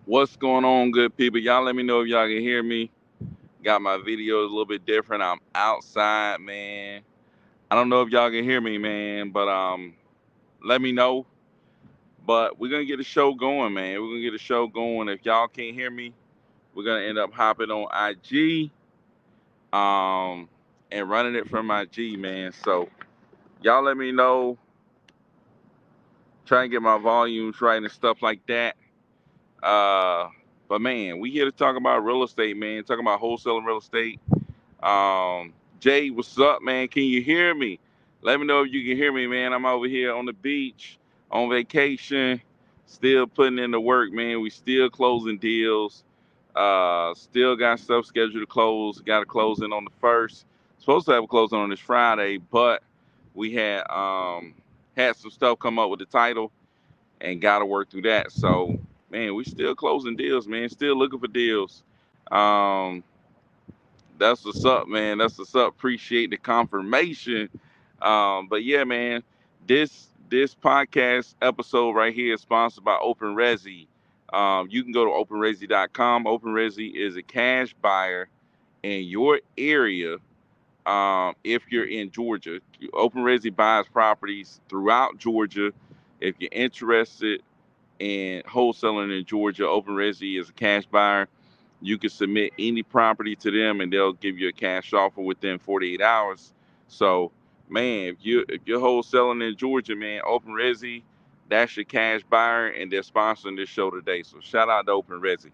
What's going on, good people? Y'all let me know if y'all can hear me. Got my videos a little bit different. I'm outside, man. I don't know if y'all can hear me, man, but let me know. But we're gonna get a show going, man. We're gonna get a show going. If y'all can't hear me, we're gonna end up hopping on IG, um, and running it from IG, man. So y'all let me know. Try and get my volumes right and stuff like that. Uh, but man, we here to talk about real estate, man. Talking about wholesaling real estate. Jay, what's up, man? Can you hear me? Let me know if you can hear me, man. I'm over here on the beach, on vacation, still putting in the work, man. We still closing deals. Still got stuff scheduled to close. Got a closing on the first. Supposed to have a closing on this Friday, but we had some stuff come up with the title and got to work through that. So, man, we still closing deals, man. Still looking for deals. Um, that's what's up, man. That's what's up. Appreciate the confirmation. But yeah, man, this podcast episode right here is sponsored by Open Resi. You can go to openresi.com. Open Resi is a cash buyer in your area. If you're in Georgia, Open Resi buys properties throughout Georgia. If you're interested in wholesaling in Georgia, Open Resi is a cash buyer. You can submit any property to them, and they'll give you a cash offer within 48 hours. So, man, if you're wholesaling in Georgia, man, Open Resi, that's your cash buyer, and they're sponsoring this show today. So, shout out to Open Resi,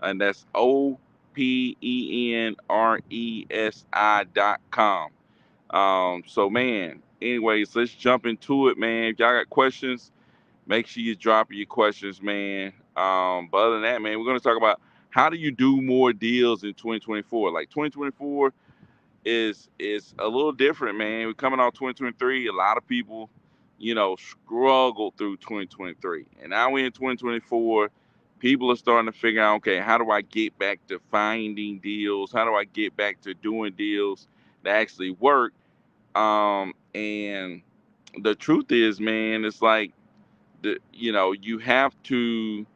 and that's OPENRESI.com. So, man, anyways, let's jump into it, man. If y'all got questions, make sure you drop your questions, man. But other than that, man, we're going to talk about how do you do more deals in 2024. Like 2024 is a little different, man. We're coming out 2023. A lot of people, struggled through 2023, and now we're in 2024. People are starting to figure out, okay, how do I get back to finding deals? How do I get back to doing deals that actually work? And the truth is, man, it's like you have to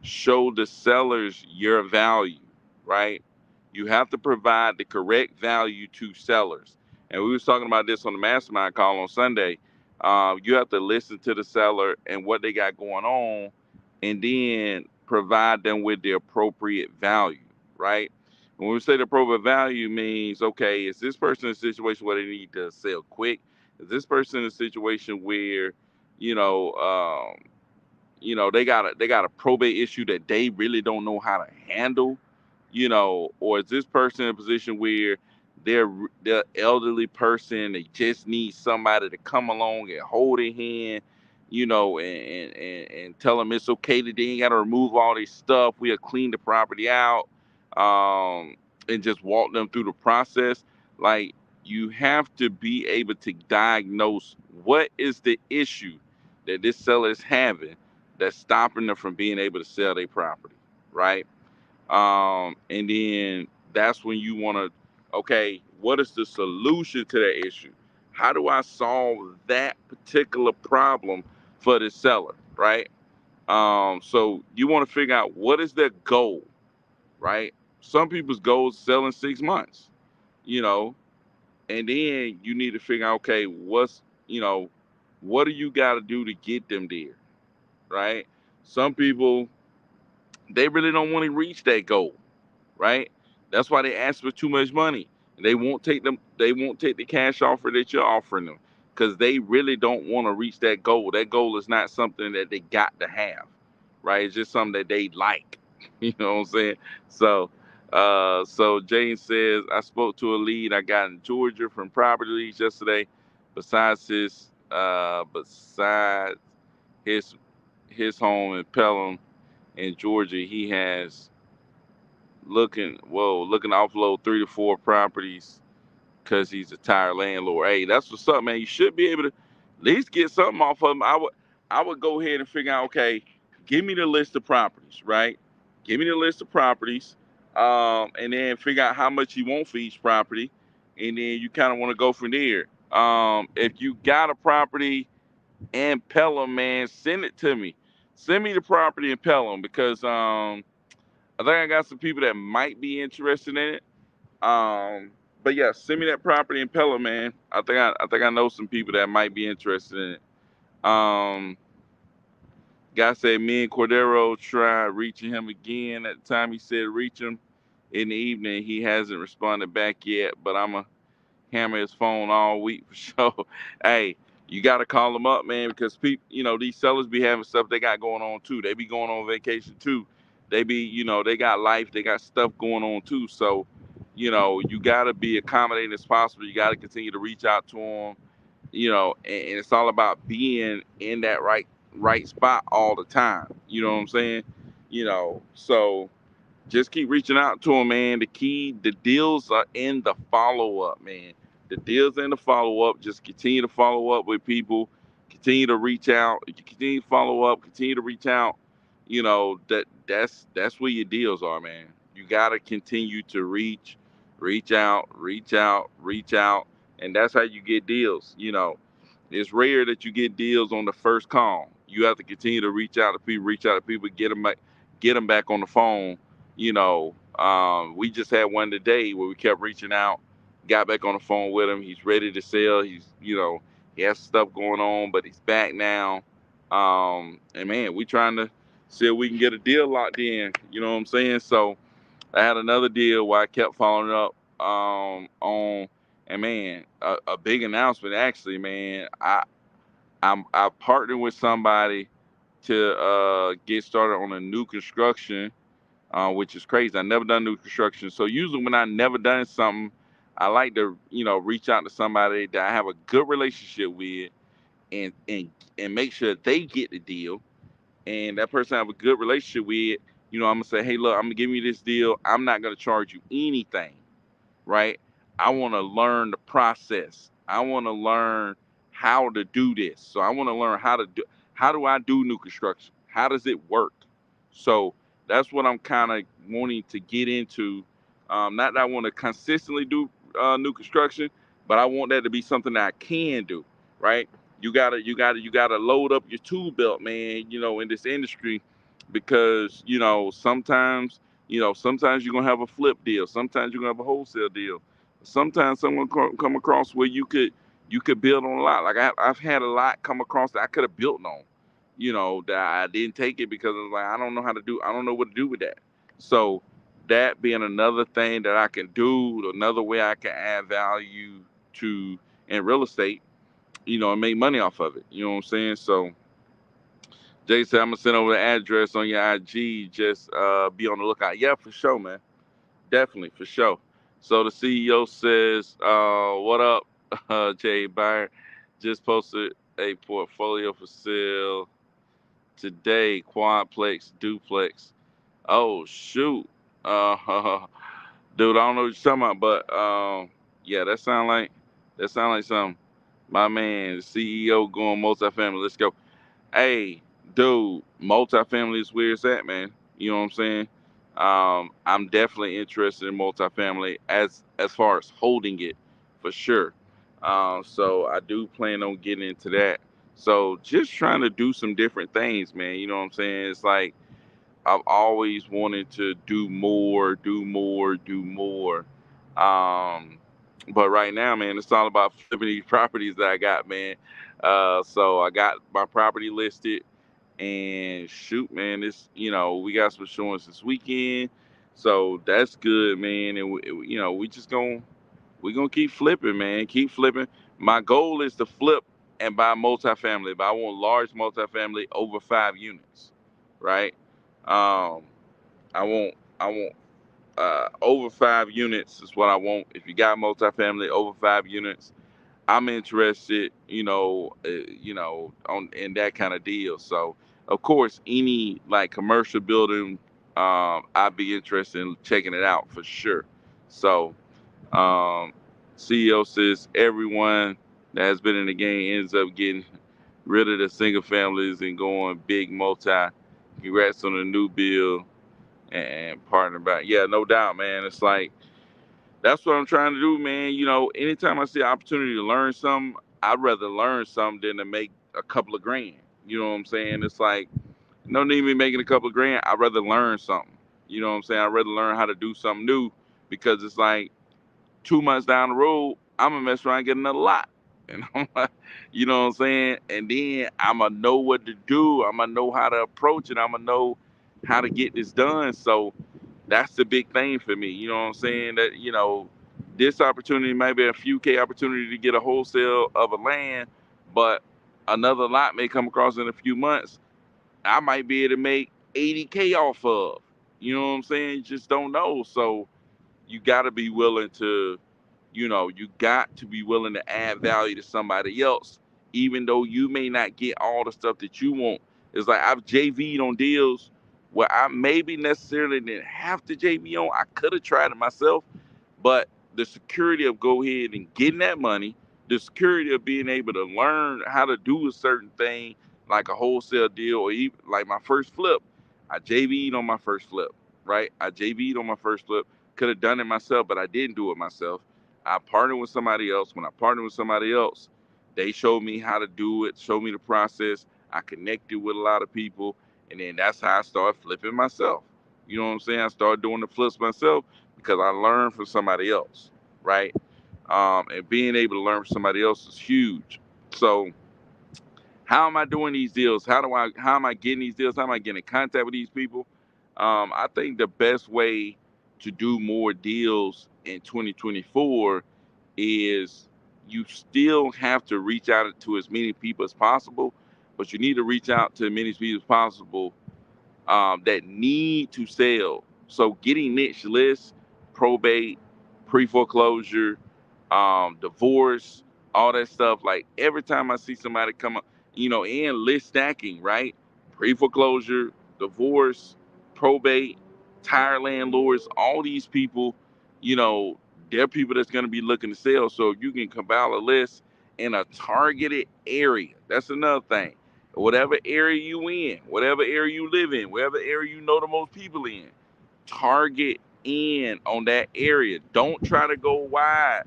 show the sellers your value, right? You have to provide the correct value to sellers. And we was talking about this on the mastermind call on Sunday. You have to listen to the seller and what they got going on, and then provide them with the appropriate value, right? When we say the appropriate value means, okay, is this person in a situation where they need to sell quick? Is this person in a situation where, you know, they got a probate issue that they really don't know how to handle, or is this person in a position where they're elderly person, they just need somebody to come along and hold their hand, and tell them it's okay that they ain't got to remove all this stuff. We'll clean the property out, and just walk them through the process. Like, you have to be able to diagnose what is the issue that this seller is having that's stopping them from being able to sell their property, right? And then that's when you want to, okay, what is the solution to that issue? How do I solve that particular problem for the seller, right? So you want to figure out what is their goal, right? Some people's goal is selling 6 months, you know, and then you need to figure out, okay, what do you got to do to get them there, right? Some people, they really don't want to reach that goal, right? That's why they ask for too much money. They won't take them. They won't take the cash offer that you're offering them because they really don't want to reach that goal. That goal is not something that they got to have, right? It's just something that they like. You know what I'm saying? So, so Jane says I spoke to a lead I got in Georgia from property leads yesterday. Besides his his home in Pelham in Georgia, he has looking to offload 3 to 4 properties because he's a tired landlord. Hey, that's what's up, man. You should be able to at least get something off of him. I would go ahead and figure out, okay, give me the list of properties, right? Give me the list of properties, and then figure out how much you want for each property, and then you kind of want to go from there. If you got a property in Pelham, man, send it to me. send me the property in Pelham because I think I got some people that might be interested in it. But yeah, send me that property in Pelham, man. I think I know some people that might be interested in it. Guy said me and Cordero tried reaching him again. At the time he said reach him in the evening. He hasn't responded back yet, but I'm a hammer his phone all week for sure. Hey, you got to call them up, man, because people, these sellers be having stuff they got going on too. They be going on vacation too. They be, they got life, they got stuff going on too. So, you got to be accommodating as possible. You got to continue to reach out to them, and it's all about being in that right spot all the time. You know what I'm saying? So just keep reaching out to them, man. The deals are in the follow up, man. The deals in the follow up. Just continue to follow up with people. Continue to reach out. Continue to follow up. Continue to reach out. That's where your deals are, man. You gotta continue to reach out, reach out, reach out, and that's how you get deals. It's rare that you get deals on the first call. You have to continue to reach out to people, get them back on the phone. We just had one today where we kept reaching out, got back on the phone with him. He's ready to sell. He has stuff going on, but he's back now. And man, we trying to see if we can get a deal locked in. You know what I'm saying? So I had another deal where I kept following up on, and man, a big announcement actually, man. I partnered with somebody to get started on a new construction, which is crazy. I never done new construction, so usually when I never done something, I like to reach out to somebody that I have a good relationship with, and make sure they get the deal, and that person I have a good relationship with. I'm gonna say, hey, look, I'm gonna give you this deal. I'm not gonna charge you anything, right? I want to learn the process. I want to learn how to do this. So I want to learn how do I do new construction? How does it work? So that's what I'm kind of wanting to get into. Not that I want to consistently do new construction, but I want that to be something that I can do, right? You gotta load up your tool belt, man. In this industry, because sometimes you're gonna have a flip deal. Sometimes you're gonna have a wholesale deal. Sometimes someone come across where you could build on a lot. Like I've had a lot come across that I could have built on. That I didn't take it because I was like, I don't know how to do. I don't know what to do with that. So that being another thing that I can do, another way I can add value to in real estate, and make money off of it. You know what I'm saying? So Jay said, I'm gonna send over the address on your IG. Just be on the lookout. Yeah, for sure, man. Definitely, for sure. So the CEO says, "What up, Jay Buyer? Just posted a portfolio for sale today. Quadplex, duplex. Oh shoot, dude, I don't know what you're talking about, but yeah, that sound like something. My man, the CEO going multifamily. Let's go. Hey, dude, multifamily is where it's at, man. You know what I'm saying? I'm definitely interested in multifamily as far as holding it, for sure. So I do plan on getting into that. So just trying to do some different things, man. You know what I'm saying? It's like I've always wanted to do more, do more, do more. Um, but right now, man, it's all about flipping these properties that I got, man. So I got my property listed, and shoot, man, we got some showings this weekend, so that's good, man. And we gonna keep flipping, man. Keep flipping. My goal is to flip and buy multifamily, but I want large multifamily over 5 units, right? Um, I want over 5 units is what I want. If you got multifamily over 5 units, I'm interested, on in that kind of deal. So, of course, any like commercial building, I'd be interested in checking it out for sure. So, um, CEO says everyone that has been in the game ends up getting rid of the single families and going big multi. Congrats on the new bill and partner back. Yeah, no doubt, man. It's like that's what I'm trying to do, man. Anytime I see an opportunity to learn something, I'd rather learn something than to make a couple of grand. You know what I'm saying? It's like No need me making a couple of grand. I'd rather learn something. You know what I'm saying? I'd rather learn how to do something new because it's like 2 months down the road, I'm gonna mess around and get another lot. And I'm like, you know what I'm saying? And then I'm gonna know what to do. I'm gonna know how to approach it. I'm gonna know how to get this done. So that's the big thing for me. You know what I'm saying? That, this opportunity might be a few K opportunity to get a wholesale of a land, but another lot may come across in a few months. I might be able to make 80K off of. You know what I'm saying? You just don't know. So you got to be willing to, you got to be willing to add value to somebody else, even though you may not get all the stuff that you want. It's like I've JV'd on deals where I maybe necessarily didn't have to JV on. I could have tried it myself, but the security of go ahead and getting that money, the security of being able to learn how to do a certain thing, like a wholesale deal, or even like my first flip, I JV'd on my first flip, right? I JV'd on my first flip. Could have done it myself, but I didn't do it myself. I partnered with somebody else. When I partnered with somebody else, they showed me how to do it, showed me the process. I connected with a lot of people, and then that's how I started flipping myself. You know what I'm saying? I started doing the flips myself because I learned from somebody else, right? And being able to learn from somebody else is huge. So, how am I doing these deals? How am I getting these deals? How am I getting in contact with these people? I think the best way to do more deals in 2024 is you still have to reach out to as many people as possible, but you need to reach out to as many people as possible that need to sell. So getting niche lists, probate, pre-foreclosure, divorce, all that stuff. Like every time I see somebody come up, and list stacking, right? Pre-foreclosure, divorce, probate, tire landlords, all these people, you know, they're people that's going to be looking to sell. So if you can compile a list in a targeted area, that's another thing. Whatever area you in, whatever area you live in, whatever area you know the most people in, target in on that area. Don't try to go wide.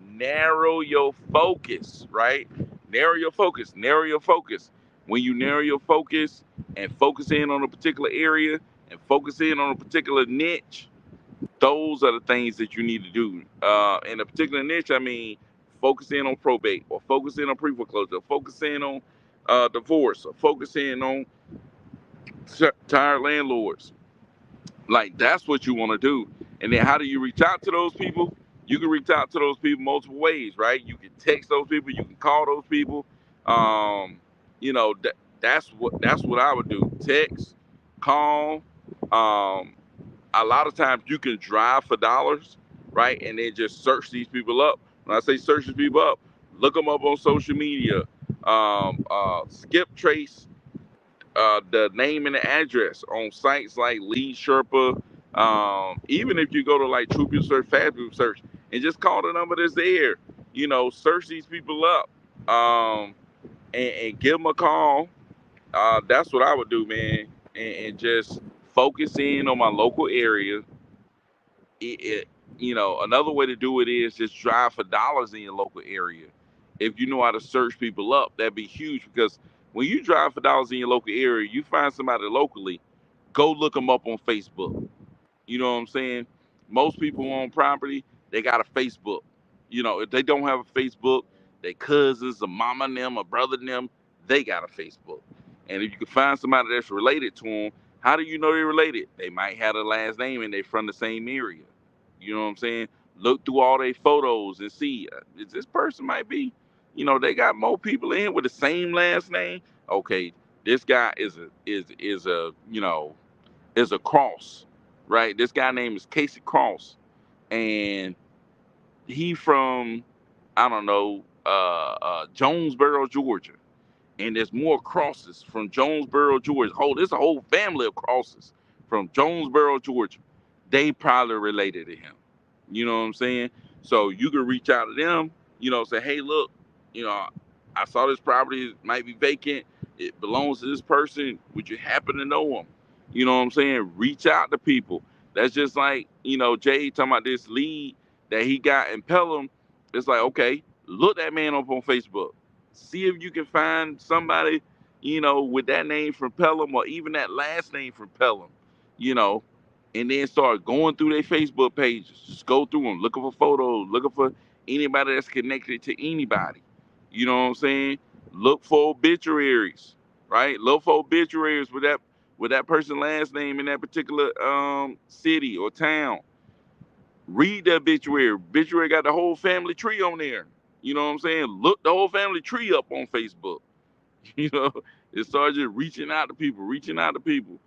Narrow your focus, right? Narrow your focus. Narrow your focus. When you narrow your focus and focus in on a particular area and focus in on a particular niche, those are the things that you need to do. In a particular niche, I mean, focus in on probate, or focus in on pre-foreclosure, or focus in on divorce, or focus in on tired landlords. Like that's what you want to do. And then how do you reach out to those people? You can reach out to those people multiple ways, right? You can text those people, you can call those people. Um, that's what I would do. Text, call. Um, a lot of times you can drive for dollars, right? And then just search these people up. When I say search these people up, look them up on social media. Skip trace the name and the address on sites like Lead Sherpa. Even if you go to like True People Search, Fast People Search, and just call the number that's there. Search these people up and give them a call. That's what I would do, man, and just focus in on my local area. Another way to do it is just drive for dollars in your local area. If you know how to search people up, that'd be huge because when you drive for dollars in your local area, you find somebody locally, go look them up on Facebook. You know what I'm saying? Most people who own property, they got a Facebook. If they don't have a Facebook, their cousins, a mama and them, a brother and them, they got a Facebook. And if you can find somebody that's related to them, how do you know they're related? They might have a last name and they're from the same area. You know what I'm saying? Look through all their photos and see is this person might be, they got more people in with the same last name. Okay, this guy is a Cross, right? This guy name is Casey Cross, and he from I don't know Jonesboro, Georgia, and there's more crosses from Jonesboro, Georgia. There's a whole family of crosses from Jonesboro, Georgia. They probably related to him. You know what I'm saying? So you can reach out to them, say, hey, look, you know, I saw this property might be vacant. It belongs to this person. Would you happen to know him? You know what I'm saying? Reach out to people. That's just like, Jay talking about this lead that he got in Pelham. It's like, okay, look that man up on Facebook. See if you can find somebody, with that name from Pelham or even that last name from Pelham, you know, and then start going through their Facebook pages. Just go through them, looking for photos, looking for anybody that's connected to anybody. You know what I'm saying? Look for obituaries, right? Look for obituaries with that person's last name in that particular city or town. Read the obituary. Obituary got the whole family tree on there. You know what I'm saying? Look the whole family tree up on Facebook. You know, it starts just reaching out to people, reaching out to people.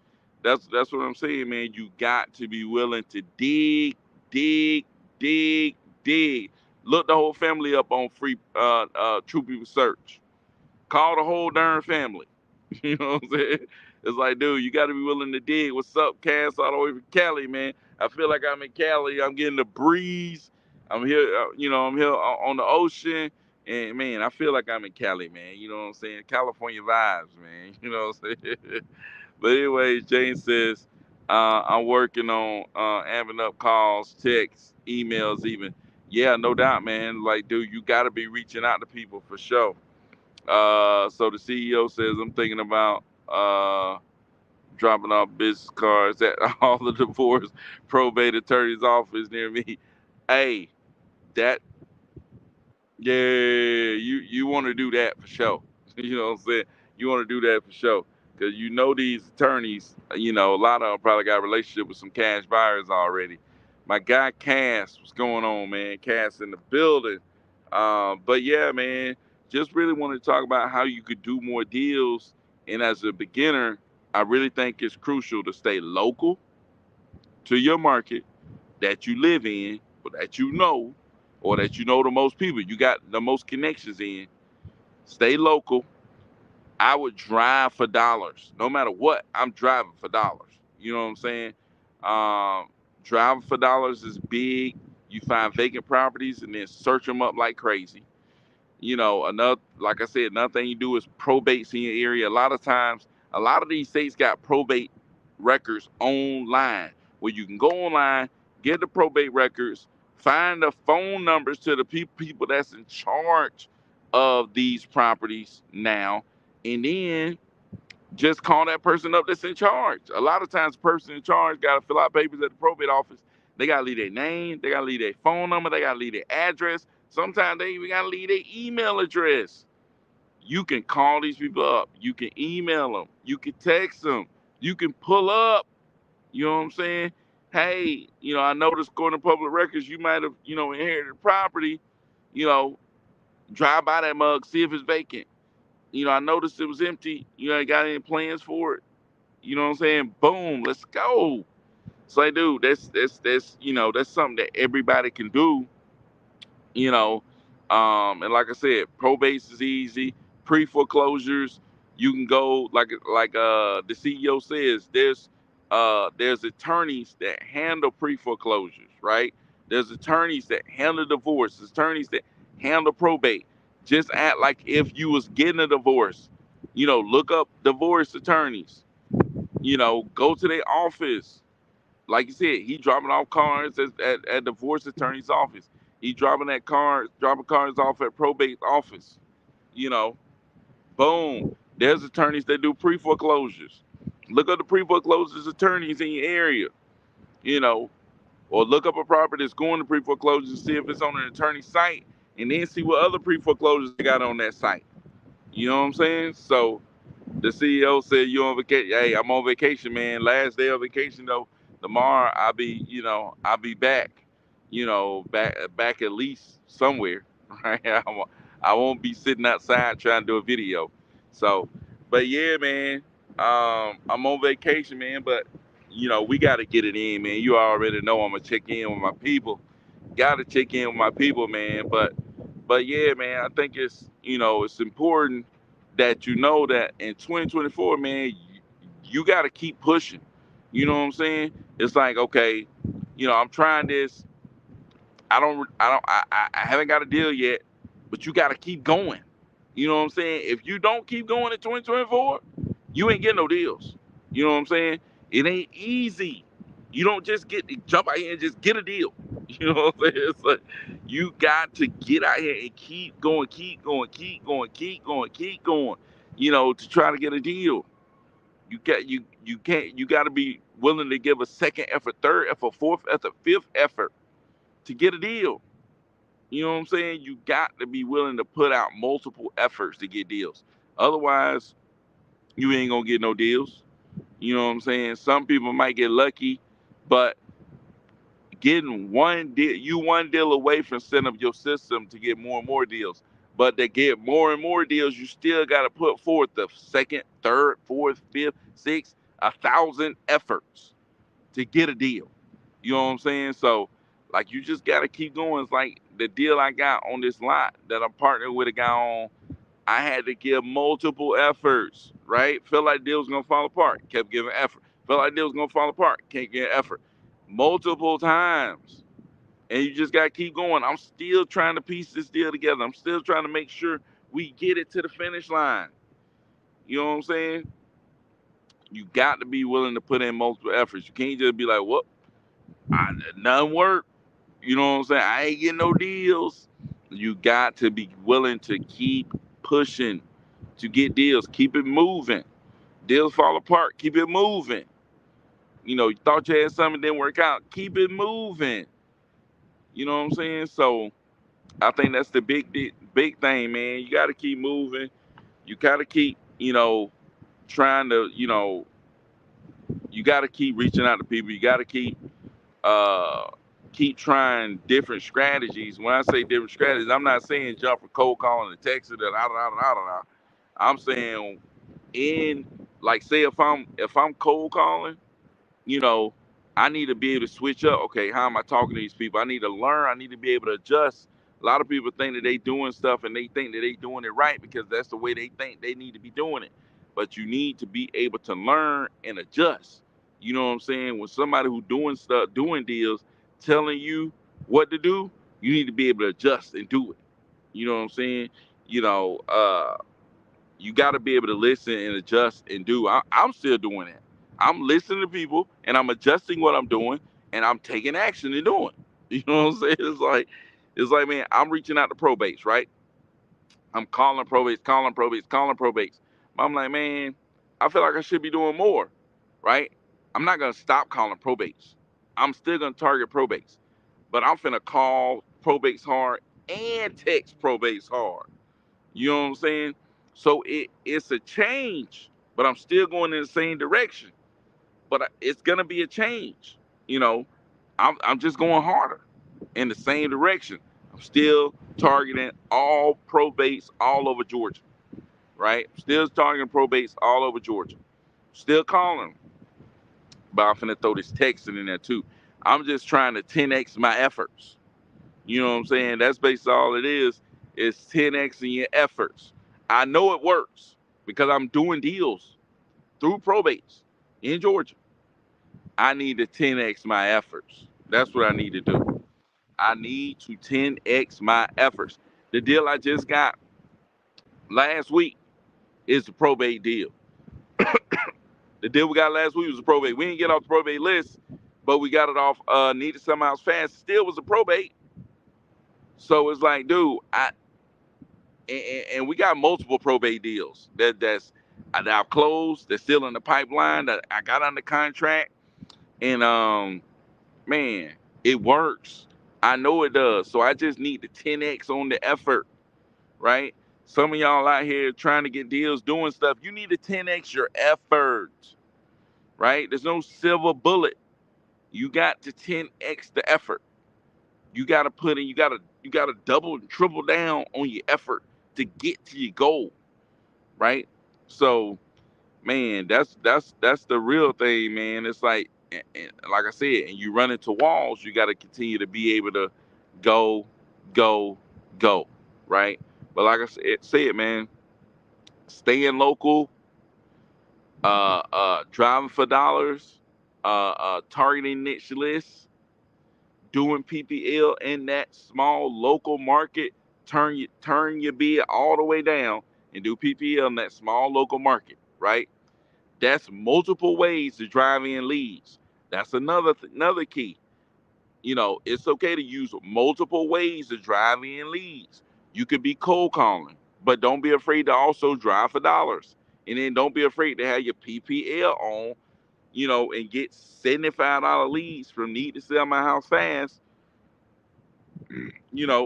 That's what I'm saying, man. You got to be willing to dig, dig, dig, dig. Look the whole family up on free True People Search. Call the whole darn family. You know what I'm saying? It's like, dude, you got to be willing to dig. What's up, Cass? All the way from Cali, man. I feel like I'm in Cali. I'm getting the breeze. I'm here, I'm here on the ocean. And, man, I feel like I'm in Cali, man. You know what I'm saying? California vibes, man. You know what I'm saying? But anyways, Jane says, I'm working on amping up calls, texts, emails even. Yeah, no doubt, man. Like, dude, you got to be reaching out to people for sure. So the CEO says, I'm thinking about dropping off business cards at all the divorce probate attorney's office near me. Hey, that yeah, you want to do that for sure. You know what I'm saying? You want to do that for sure. Because these attorneys, a lot of them probably got a relationship with some cash buyers already. My guy Cass, what's going on, man? Cass in the building. But yeah, man, just really wanted to talk about how you could do more deals. And as a beginner, I really think it's crucial to stay local to your market that you live in, or that or that the most people, you got the most connections in. Stay local. I would drive for dollars. No matter what, I'm driving for dollars. You know what I'm saying? Um, Driving for dollars is big. You find vacant properties and then search them up like crazy. Another, like I said, another thing you do is probates in your area. A lot of times, a lot of these states got probate records online where you can go online, get the probate records, find the phone numbers to the people that's in charge of these properties now, and then just call that person up that's in charge. A lot of times, the person in charge got to fill out papers at the probate office. They got to leave their name, they got to leave their phone number, they got to leave their address. Sometimes they even got to leave their email address. You can call these people up. You can email them. You can text them. You can pull up. You know what I'm saying? Hey, I noticed going to public records, you might have, inherited property. You know, drive by that mug, see if it's vacant. I noticed it was empty. Got any plans for it? You know what I'm saying? Boom, let's go. It's like, dude, that's something that everybody can do. you know. And like I said, probates is easy. Pre foreclosures, you can go like the CEO says. There's attorneys that handle pre foreclosures, right? There's attorneys that handle divorce. There's attorneys that handle probate. Just act like if you was getting a divorce. Look up divorce attorneys. Go to their office. Like you said, he dropping off cards at divorce attorney's office. He dropping cards off at probate office. You know, boom. There's attorneys that do pre foreclosures. Look up the pre foreclosures attorneys in your area. You know, or look up a property that's going to pre foreclosures and see if it's on an attorney site, and then see what other pre foreclosures they got on that site. You know what I'm saying? So the CEO said you on vacation. Hey, I'm on vacation, man. Last day of vacation though. Tomorrow I'll be back. Back at least somewhere. Right? I won't be sitting outside trying to do a video. So, but yeah, man. I'm on vacation, man. But we got to get it in, man. You already know I'm gonna check in with my people. Got to check in with my people, man. But yeah, man, I think it's important that that in 2024, man, you got to keep pushing. You know what I'm saying? It's like, okay, I'm trying this. I haven't got a deal yet, but you got to keep going. You know what I'm saying? If you don't keep going in 2024, you ain't getting no deals. You know what I'm saying? It ain't easy. You don't just jump out here and just get a deal. You know what I'm saying? It's like you got to get out here and keep going, keep going, keep going, keep going, keep going. to try to get a deal. You got to be willing to give a second effort, third effort, fourth effort, fifth effort to get a deal. You know what I'm saying? You got to be willing to put out multiple efforts to get deals. Otherwise, you ain't gonna get no deals. You know what I'm saying? Some people might get lucky, but getting one deal, you one deal away from setting up your system to get more and more deals. But to get more and more deals, you still got to put forth the second, third, fourth, fifth, sixth, 1,000 efforts to get a deal. You know what I'm saying? So, like, you just got to keep going. It's like the deal I got on this lot that I'm partnered with a guy on. I had to give multiple efforts, right? Felt like the deal was gonna fall apart. Kept giving effort. Felt like the deal was gonna fall apart. Can't get effort. Multiple times. And you just gotta keep going. I'm still trying to piece this deal together. I'm still trying to make sure we get it to the finish line. You know what I'm saying? You got to be willing to put in multiple efforts. You can't just be like, "What? None work." You know what I'm saying? I ain't getting no deals. You got to be willing to keep pushing to get deals. Keep it moving. Deals fall apart. Keep it moving. You thought you had something, didn't work out. Keep it moving. You know what I'm saying? So I think that's the big thing, man. You got to keep moving. You got to keep, trying to, you got to keep reaching out to people. You got to uh, keep trying different strategies. When I say different strategies, I'm not saying jump from cold calling to texting and da da da da da. I'm saying in like say if I'm cold calling, you know, I need to be able to switch up. Okay, how am I talking to these people? I need to learn. I need to be able to adjust. A lot of people think that they doing stuff and they think that they doing it right because that's the way they think they need to be doing it. But you need to be able to learn and adjust. You know what I'm saying? When somebody who doing stuff, doing deals, telling you what to do, you need to be able to adjust and do it. You know what I'm saying? You know, you got to be able to listen and adjust and do. I'm still doing that. I'm listening to people and I'm adjusting what I'm doing and I'm taking action and doing. You know what I'm saying? It's like, man, I'm reaching out to probates, right? I'm calling probates, calling probates, calling probates. But I'm like, man, I feel like I should be doing more, right? I'm not gonna stop calling probates. I'm still gonna target probates, but I'm finna call probates hard and text probates hard. You know what I'm saying? So it's a change, but I'm still going in the same direction. But it's gonna be a change. You know, I'm just going harder in the same direction. I'm still targeting all probates all over Georgia, right? Still targeting probates all over Georgia. Still calling them, but I'm finna throw this texting in there too. I'm just trying to 10x my efforts. You know what I'm saying? That's basically all it is 10x in your efforts. I know it works because I'm doing deals through probates in Georgia. I need to 10x my efforts. That's what I need to do. I need to 10x my efforts. The deal I just got last week is the probate deal. The deal we got last week was a probate. We didn't get off the probate list, but we got it off needed some else fast. Still was a probate. So it's like, dude, and we got multiple probate deals that I've closed. They're still in the pipeline that I got under contract, and man, it works. I know it does. So I just need the 10x on the effort, right? Some of y'all out here trying to get deals, doing stuff. You need to 10x your effort, right? There's no silver bullet. You got to 10x the effort. You got to put in. You got to double and triple down on your effort to get to your goal, right? So, man, that's the real thing, man. It's like, and like I said, and you run into walls. You got to continue to be able to go, go, go, right? But like I said, man, staying local, driving for dollars, targeting niche lists, doing PPL in that small local market. Turn your bid all the way down and do PPL in that small local market, right? That's multiple ways to drive in leads. That's another key. It's okay to use multiple ways to drive in leads. You could be cold calling. But don't be afraid to also drive for dollars. And then don't be afraid to have your PPL on, and get $75 leads from need to sell my house fast,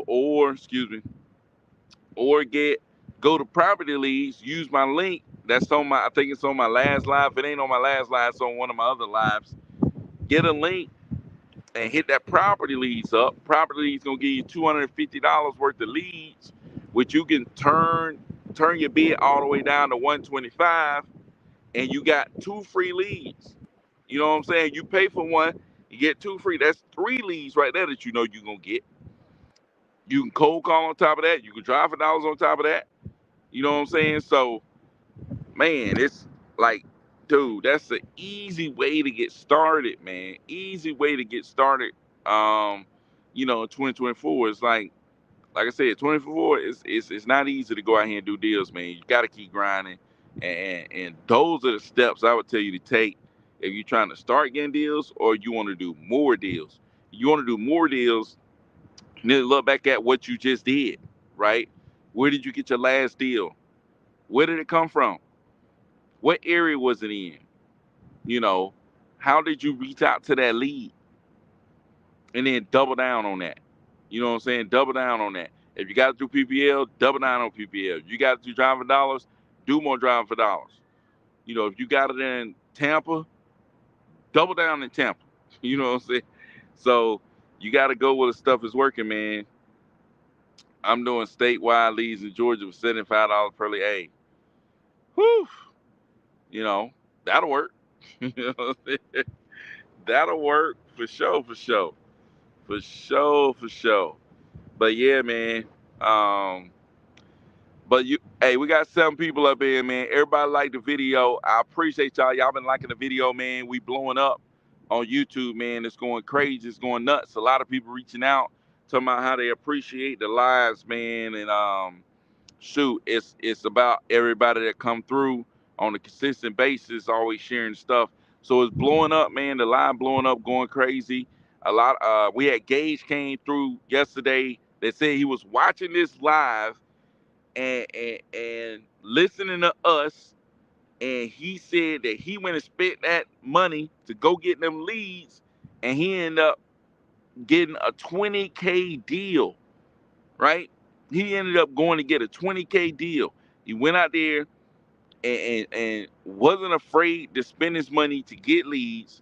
or excuse me, or go to property leads, use my link. That's on I think it's on my last live. If it ain't on my last live, it's on one of my other lives. Get a link and hit that property leads up. Property leads gonna give you $250 worth of leads, which you can turn your bid all the way down to 125, and you got 2 free leads. You know what I'm saying? You pay for one, you get 2 free. That's 3 leads right there that you're gonna get. You can cold call on top of that. You can drive for dollars on top of that. You know what I'm saying? So, man, it's like, dude, that's an easy way to get started, man. Easy way to get started. Um, in 2024, it's like I said, 24 it's not easy to go out here and do deals, man. You got to keep grinding, and those are the steps I would tell you to take if you're trying to start getting deals or you want to do more deals. You want to do more deals, then look back at what you just did, right? Where did you get your last deal? Where did it come from? What area was it in? You know, how did you reach out to that lead? And then double down on that. You know what I'm saying? Double down on that. If you got to do PPL, double down on PPL. If you got to do driving for dollars, do more driving for dollars. If you got it in Tampa, double down in Tampa. You know what I'm saying? So you got to go where the stuff is working, man. I'm doing statewide leads in Georgia for $75 per lead. Hey, whew, you know, that'll work. You know what I'm saying? That'll work for sure, for sure. For sure, for sure. But yeah, man. Um, but hey, we got 7 people up here, man. Everybody like the video. I appreciate y'all. Y'all been liking the video, man. We blowing up on YouTube, man. It's going crazy. It's going nuts. A lot of people reaching out, talking about how they appreciate the lives, man. And shoot, it's about everybody that come through on a consistent basis, always sharing stuff. So it's blowing up, man. The live blowing up, going crazy. A lot. We had Gage came through yesterday. They said he was watching this live and listening to us, and he said that he went and spent that money to go get them leads, and he ended up getting a 20K deal, right? He ended up going to get a 20K deal. He went out there and wasn't afraid to spend his money to get leads,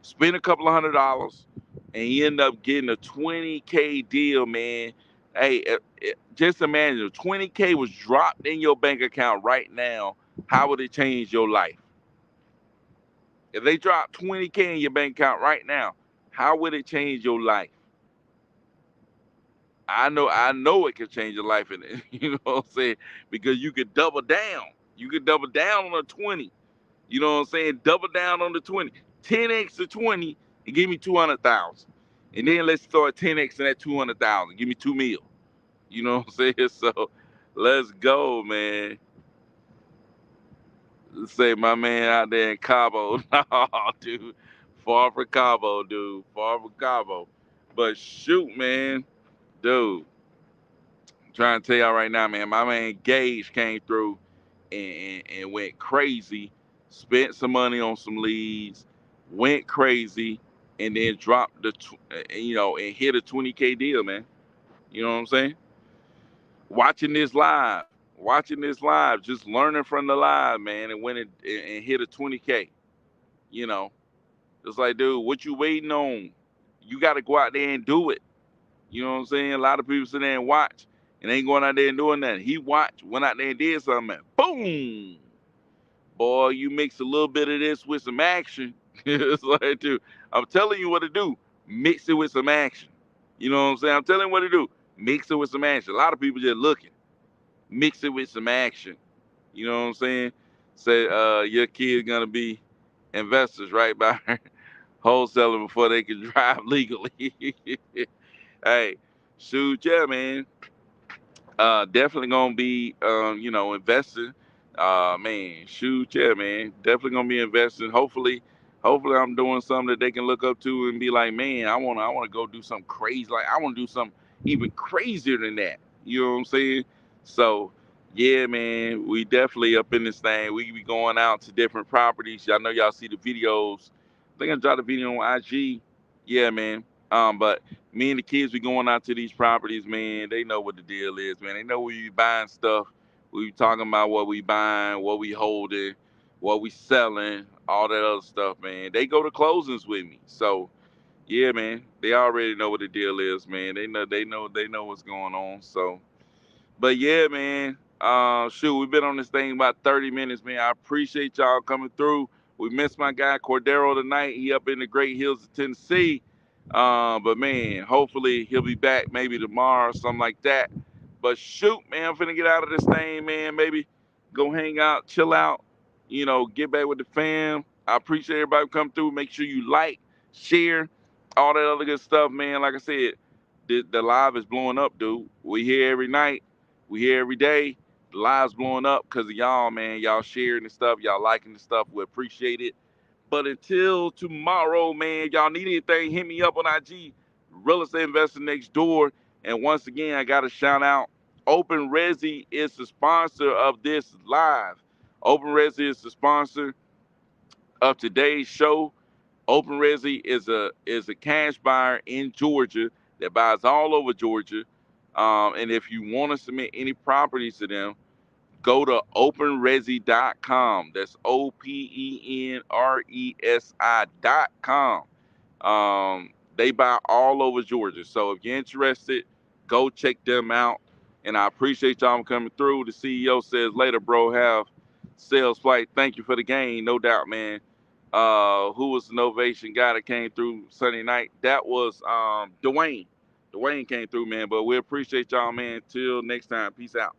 spend a couple of $100s, and he ended up getting a 20K deal, man. Hey, just imagine if 20K was dropped in your bank account right now, how would it change your life? If they dropped 20K in your bank account right now, how would it change your life? I know it could change your life in it. You know what I'm saying? Because you could double down. You could double down on a 20. You know what I'm saying? Double down on the 20. 10x to 20 and give me 200,000. And then let's start 10x in that 200,000. Give me 2 mil. You know what I'm saying? So let's go, man. Let's say my man out there in Cabo. No, dude. Far from Cabo, dude. Far from Cabo. But shoot, man. Dude. I'm trying to tell y'all right now, man. My man Gage came through and went crazy, spent some money on some leads, went crazy, and then dropped and hit a 20K deal, man. You know what I'm saying? Watching this live, just learning from the live, man, and went and hit a 20K. You know, it's like, dude, what you waiting on? You got to go out there and do it. You know what I'm saying? A lot of people sit there and watch and ain't going out there and doing nothing. He watched, went out there and did something, and boom. Boy, you mix a little bit of this with some action. It's like, dude, I'm telling you what to do. Mix it with some action. You know what I'm saying? I'm telling you what to do. Mix it with some action. A lot of people just looking. Mix it with some action. You know what I'm saying? Say your kid's gonna be investors right by wholesaling before they can drive legally. Hey, shoot, yeah, man. Definitely gonna be, investing. Man, shoot, yeah, man. Definitely gonna be investing. Hopefully, I'm doing something that they can look up to and be like, man, I wanna go do something crazy. Like, I wanna do something even crazier than that. You know what I'm saying? So, Yeah, man, we definitely up in this thing. We be going out to different properties. Y'all know y'all see the videos. I think I dropped a video on IG. Yeah, man. But me and the kids be going out to these properties, man. They know what the deal is, man. They know we be buying stuff. We be talking about what we buying, what we holding, what we selling, all that other stuff, man. They go to closings with me. So yeah, man. They already know what the deal is, man. They know what's going on. So but yeah, man. Shoot, we've been on this thing about 30 minutes, man. I appreciate y'all coming through. We missed my guy Cordero tonight. He up in the Great Hills of Tennessee. But man, hopefully he'll be back maybe tomorrow or something like that. But shoot, man, I'm finna get out of this thing, man. Maybe go hang out, chill out, get back with the fam. I appreciate everybody come through. Make sure you like, share, all that other good stuff, man. Like I said, the live is blowing up, dude. We here every night. We here every day. The live's blowing up because of y'all, man. Y'all sharing the stuff. Y'all liking the stuff. We appreciate it. But until tomorrow, man, y'all need anything, hit me up on IG. Real Estate Investor Next Door. And once again, I got to shout out Open Resi is the sponsor of this live. Open Resi is the sponsor of today's show. Open Resi is a cash buyer in Georgia that buys all over Georgia. And if you want to submit any properties to them, go to openresi.com. That's OPENRESI.com. They buy all over Georgia. So if you're interested, go check them out. And I appreciate y'all coming through. The CEO says later, bro, have sales flight. Thank you for the game, no doubt, man. Who was the Novation guy that came through Sunday night? That was Dwayne. Dwayne came through, man. But we appreciate y'all, man. Till next time. Peace out.